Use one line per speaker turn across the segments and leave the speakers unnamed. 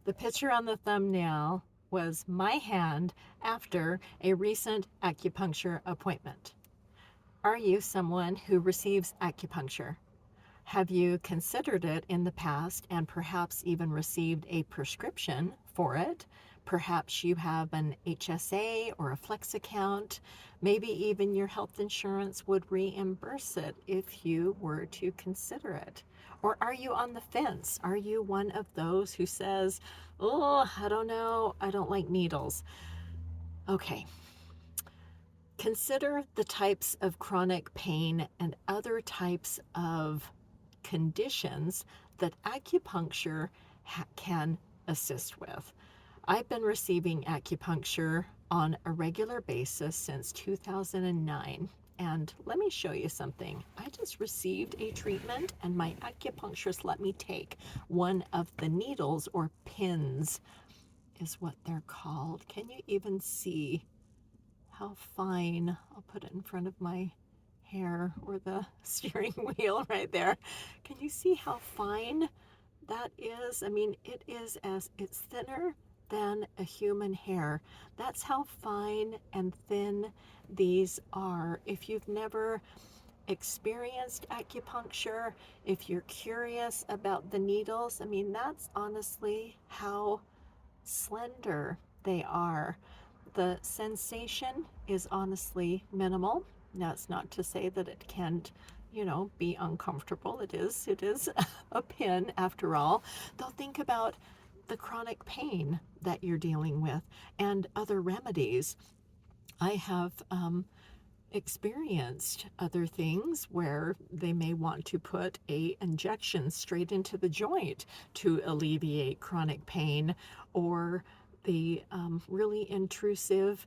The picture on the thumbnail was my hand after a recent acupuncture appointment. Are you someone who receives acupuncture? Have you considered it in the past and perhaps even received a prescription for it? Perhaps you have an HSA or a Flex account. Maybe even your health insurance would reimburse it if you were to consider it. Or are you on the fence? Are you one of those who says, oh, I don't know, I don't like needles? Okay, consider the types of chronic pain and other types of conditions that acupuncture can assist with. I've been receiving acupuncture on a regular basis since 2009. And let me show you something. I just received a treatment, and my acupuncturist let me take one of the needles, or pins is what they're called. Can you even see how fine? I'll put it in front of my hair, or the steering wheel right there. Can you see how fine that is? I mean, it's thinner than a human hair. That's how fine and thin these are. If you've never experienced acupuncture, if you're curious about the needles, I mean, that's honestly how slender they are. The sensation is honestly minimal. Now, it's not to say that it can't, be uncomfortable. It is a pin after all. Though think about the chronic pain that you're dealing with and other remedies. I have experienced other things where they may want to put a injection straight into the joint to alleviate chronic pain, or the really intrusive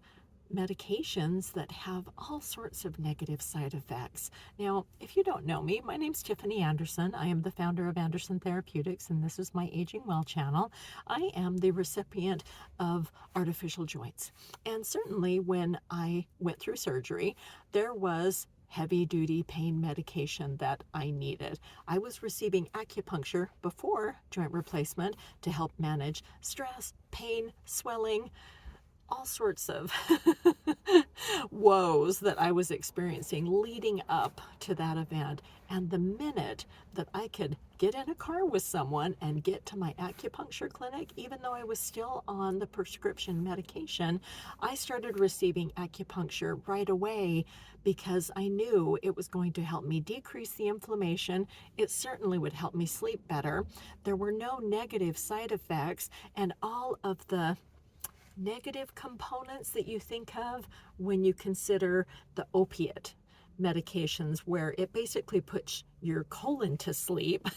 medications that have all sorts of negative side effects. Now, if you don't know me, my name's Tiffany Anderson. I am the founder of Anderson Therapeutics, and this is my Aging Well channel. I am the recipient of artificial joints. And certainly when I went through surgery, there was heavy duty pain medication that I needed. I was receiving acupuncture before joint replacement to help manage stress, pain, swelling, all sorts of woes that I was experiencing leading up to that event. And the minute that I could get in a car with someone and get to my acupuncture clinic, even though I was still on the prescription medication, I started receiving acupuncture right away because I knew it was going to help me decrease the inflammation. It certainly would help me sleep better. There were no negative side effects, and all of the negative components that you think of when you consider the opiate medications, where it basically puts your colon to sleep.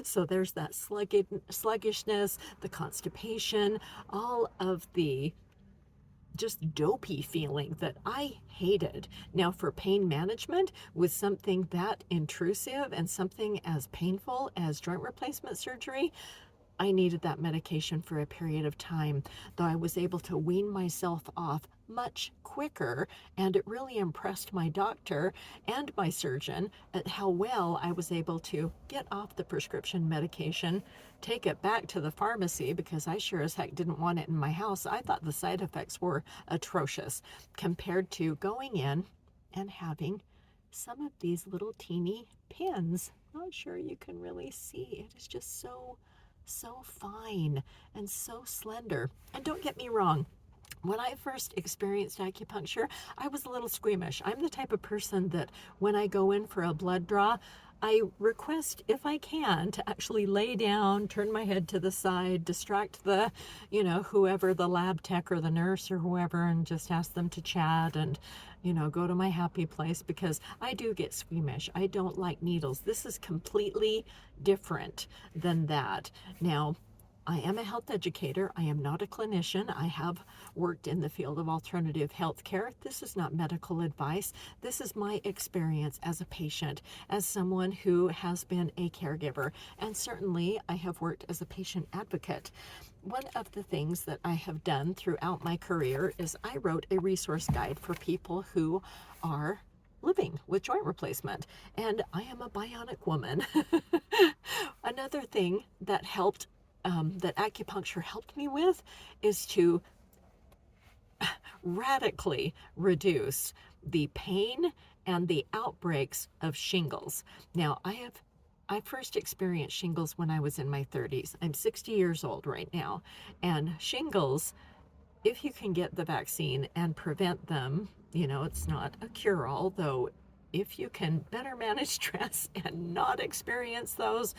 So there's that sluggishness, the constipation, all of the just dopey feeling that I hated. Now, for pain management with something that intrusive and something as painful as joint replacement surgery, I needed that medication for a period of time, though I was able to wean myself off much quicker, and it really impressed my doctor and my surgeon at how well I was able to get off the prescription medication, take it back to the pharmacy, because I sure as heck didn't want it in my house. I thought the side effects were atrocious compared to going in and having some of these little teeny pins. Not sure you can really see. It is just so fine and so slender. And don't get me wrong, when I first experienced acupuncture, I was a little squeamish. I'm the type of person that when I go in for a blood draw, I request, if I can, to actually lay down, turn my head to the side, distract the, whoever, the lab tech or the nurse or whoever, and just ask them to chat and, go to my happy place, because I do get squeamish. I don't like needles. This is completely different than that. Now, I am a health educator. I am not a clinician. I have worked in the field of alternative health care. This is not medical advice. This is my experience as a patient, as someone who has been a caregiver, and certainly I have worked as a patient advocate. One of the things that I have done throughout my career is I wrote a resource guide for people who are living with joint replacement, and I am a bionic woman. Another thing that helped that acupuncture helped me with is to radically reduce the pain and the outbreaks of shingles. Now, I first experienced shingles when I was in my 30s. I'm 60 years old right now, and shingles, if you can get the vaccine and prevent them, it's not a cure-all, though if you can better manage stress and not experience those,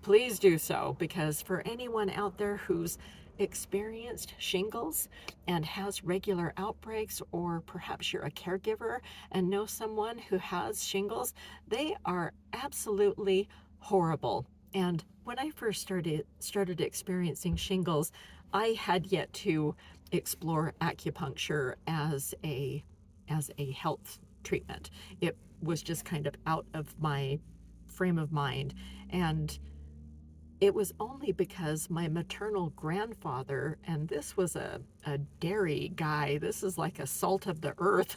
please do so, because for anyone out there who's experienced shingles and has regular outbreaks, or perhaps you're a caregiver and know someone who has shingles, they are absolutely horrible. And when I first started experiencing shingles, I had yet to explore acupuncture as a health treatment. It was just kind of out of my frame of mind. And it was only because my maternal grandfather, and this was a dairy guy, this is like a salt of the earth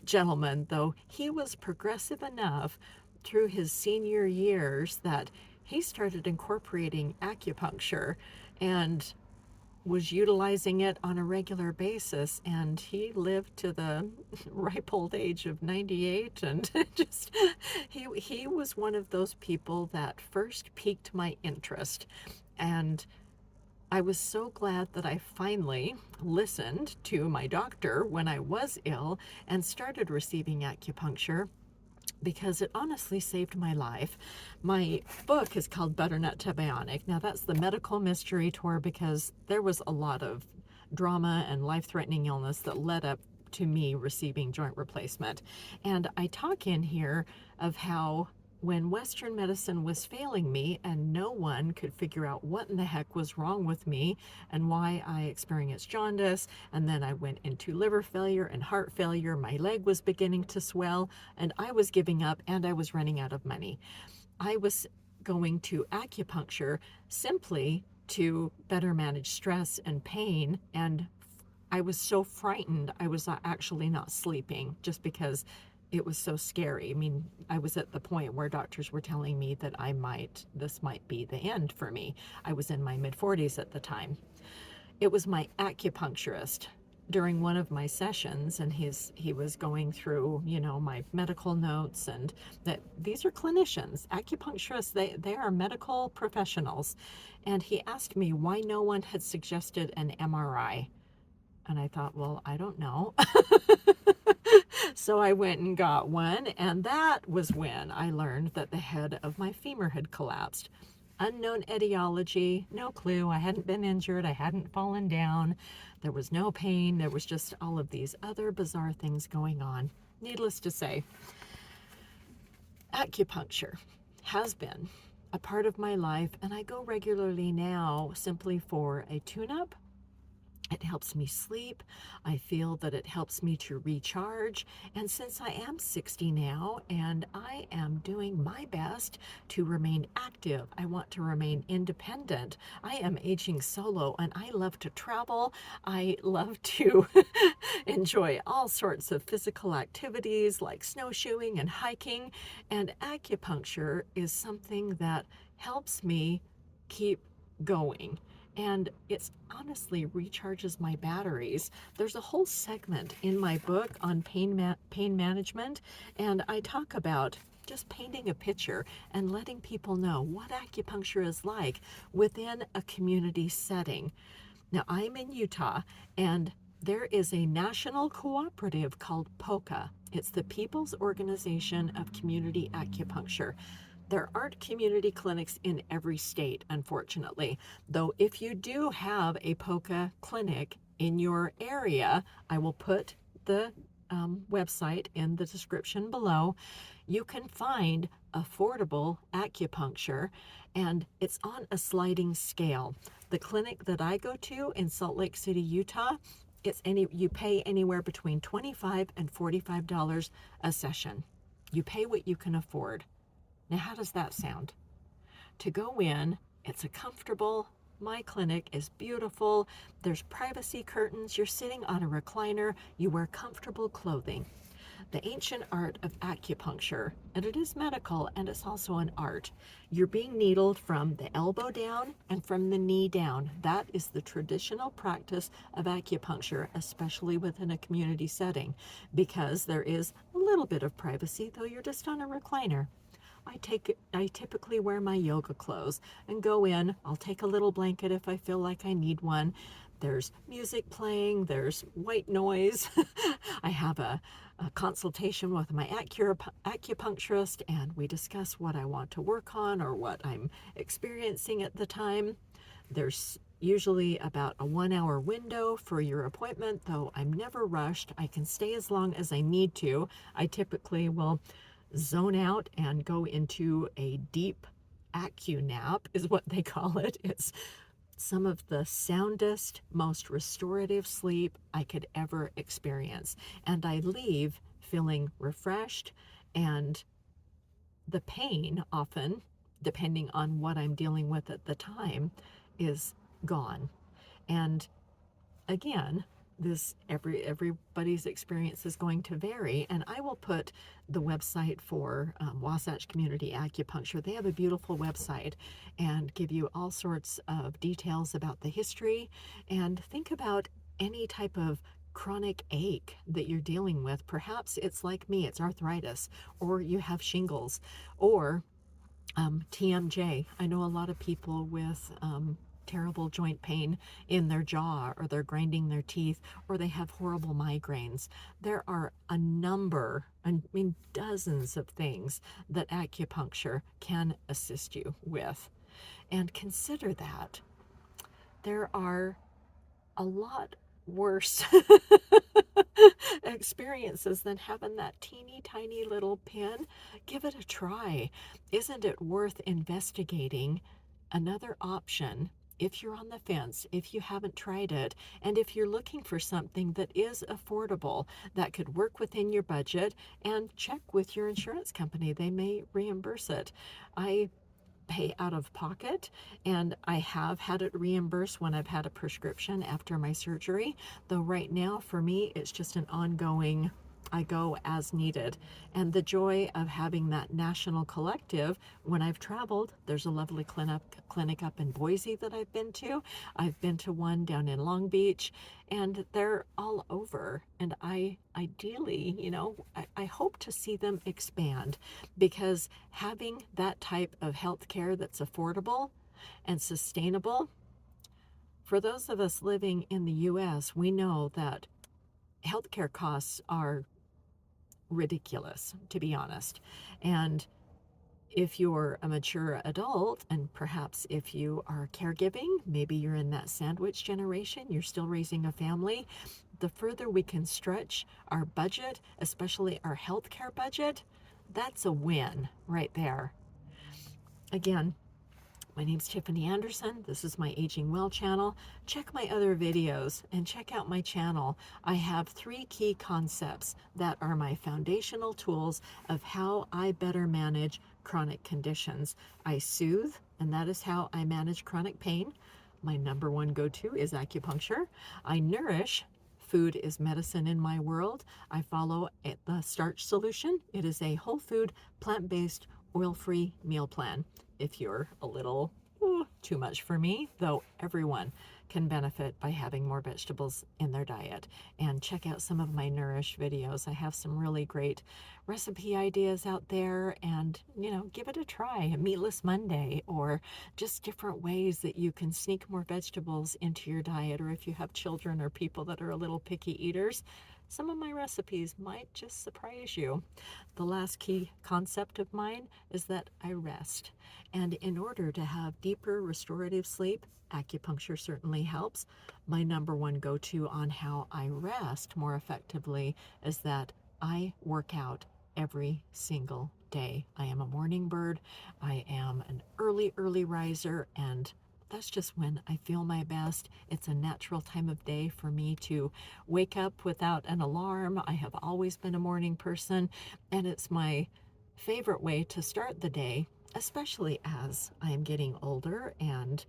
gentleman, though he was progressive enough through his senior years that he started incorporating acupuncture and was utilizing it on a regular basis, and he lived to the ripe old age of 98. And just he was one of those people that first piqued my interest. And I was so glad that I finally listened to my doctor when I was ill and started receiving acupuncture, because it honestly saved my life. My book is called Butternut to Bionic. Now, that's the medical mystery tour, because there was a lot of drama and life-threatening illness that led up to me receiving joint replacement. And I talk in here of how when Western medicine was failing me and no one could figure out what in the heck was wrong with me and why I experienced jaundice, and then I went into liver failure and heart failure, my leg was beginning to swell, and I was giving up and I was running out of money. I was going to acupuncture simply to better manage stress and pain, and I was so frightened I was actually not sleeping, just because it was so scary. I mean, I was at the point where doctors were telling me that this might be the end for me. I was in my mid-40s at the time. It was my acupuncturist during one of my sessions, and he was going through, my medical notes, and that these are clinicians. Acupuncturists, they are medical professionals. And he asked me why no one had suggested an MRI. And I thought, well, I don't know. So I went and got one, and that was when I learned that the head of my femur had collapsed. Unknown etiology, no clue. I hadn't been injured, I hadn't fallen down, there was no pain, there was just all of these other bizarre things going on. Needless to say, acupuncture has been a part of my life, and I go regularly now simply for a tune-up. It helps me sleep. I feel that it helps me to recharge. And since I am 60 now and I am doing my best to remain active, I want to remain independent. I am aging solo and I love to travel. I love to enjoy all sorts of physical activities like snowshoeing and hiking. And acupuncture is something that helps me keep going. And it's honestly recharges my batteries. There's a whole segment in my book on pain management, and I talk about just painting a picture and letting people know what acupuncture is like within a community setting. Now, I'm in Utah, and there is a national cooperative called POCA. It's the People's Organization of Community Acupuncture. There aren't community clinics in every state, unfortunately. Though if you do have a POCA clinic in your area, I will put the website in the description below. You can find affordable acupuncture, and it's on a sliding scale. The clinic that I go to in Salt Lake City, Utah, you pay anywhere between $25 and $45 a session. You pay what you can afford. Now, how does that sound? To go in, it's a comfortable, my clinic is beautiful, there's privacy curtains, you're sitting on a recliner, you wear comfortable clothing. The ancient art of acupuncture, and it is medical and it's also an art. You're being needled from the elbow down and from the knee down. That is the traditional practice of acupuncture, especially within a community setting, because there is a little bit of privacy, though you're just on a recliner. I typically wear my yoga clothes and go in. I'll take a little blanket if I feel like I need one. There's music playing, there's white noise. I have a consultation with my acupuncturist, and we discuss what I want to work on or what I'm experiencing at the time. There's usually about a 1 hour window for your appointment, though I'm never rushed. I can stay as long as I need to. I typically will zone out and go into a deep acu-nap, is what they call it. It's some of the soundest, most restorative sleep I could ever experience. And I leave feeling refreshed, and the pain often, depending on what I'm dealing with at the time, is gone. And again, this everybody's experience is going to vary, and I will put the website for Wasatch Community Acupuncture. They have a beautiful website and give you all sorts of details about the history. And think about any type of chronic ache that you're dealing with. Perhaps it's like me, it's arthritis, or you have shingles, or TMJ. I know a lot of people with terrible joint pain in their jaw, or they're grinding their teeth, or they have horrible migraines. There are a number, I mean dozens of things that acupuncture can assist you with. And consider that there are a lot worse experiences than having that teeny tiny little pin. Give it a try. Isn't it worth investigating another option if you're on the fence, if you haven't tried it, and if you're looking for something that is affordable, that could work within your budget? And check with your insurance company. They may reimburse it. I pay out of pocket, and I have had it reimbursed when I've had a prescription after my surgery, though right now for me it's just an ongoing, I go as needed. And the joy of having that national collective, when I've traveled, there's a lovely clinic up in Boise that I've been to. I've been to one down in Long Beach, and they're all over. And I ideally, I hope to see them expand, because having that type of health care that's affordable and sustainable, for those of us living in the US, we know that healthcare costs are ridiculous, to be honest. And if you're a mature adult, and perhaps if you are caregiving, maybe you're in that sandwich generation, you're still raising a family, the further we can stretch our budget, especially our healthcare budget, that's a win right there. Again, my name's Tiffany Anderson. This is my Aging Well channel. Check my other videos and check out my channel. I have 3 key concepts that are my foundational tools of how I better manage chronic conditions. I soothe, and that is how I manage chronic pain. My number 1 go-to is acupuncture. I nourish. Food is medicine in my world. I follow the Starch Solution. It is a whole food, plant-based, oil-free meal plan. If you're a little too much for me, though everyone can benefit by having more vegetables in their diet. And check out some of my Nourish videos. I have some really great recipe ideas out there, and give it a try. A Meatless Monday, or just different ways that you can sneak more vegetables into your diet. Or if you have children or people that are a little picky eaters, some of my recipes might just surprise you. The last key concept of mine is that I rest. And in order to have deeper restorative sleep, acupuncture certainly helps. My number 1 go-to on how I rest more effectively is that I work out every single day. I am a morning bird. I am an early riser, and that's just when I feel my best. It's a natural time of day for me to wake up without an alarm. I have always been a morning person, and it's my favorite way to start the day, especially as I am getting older and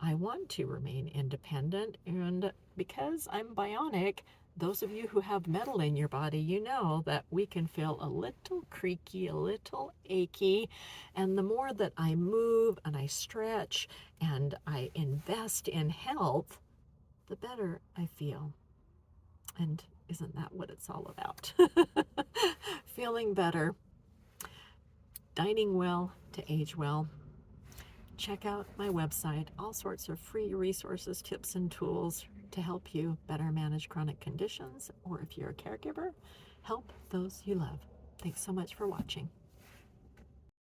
I want to remain independent. And because I'm bionic, those of you who have metal in your body, you know that we can feel a little creaky, a little achy. And the more that I move and I stretch and I invest in health, the better I feel. And isn't that what it's all about? Feeling better, dining well to age well. Check out my website, all sorts of free resources, tips, and tools to help you better manage chronic conditions, or if you're a caregiver, help those you love. Thanks so much for watching.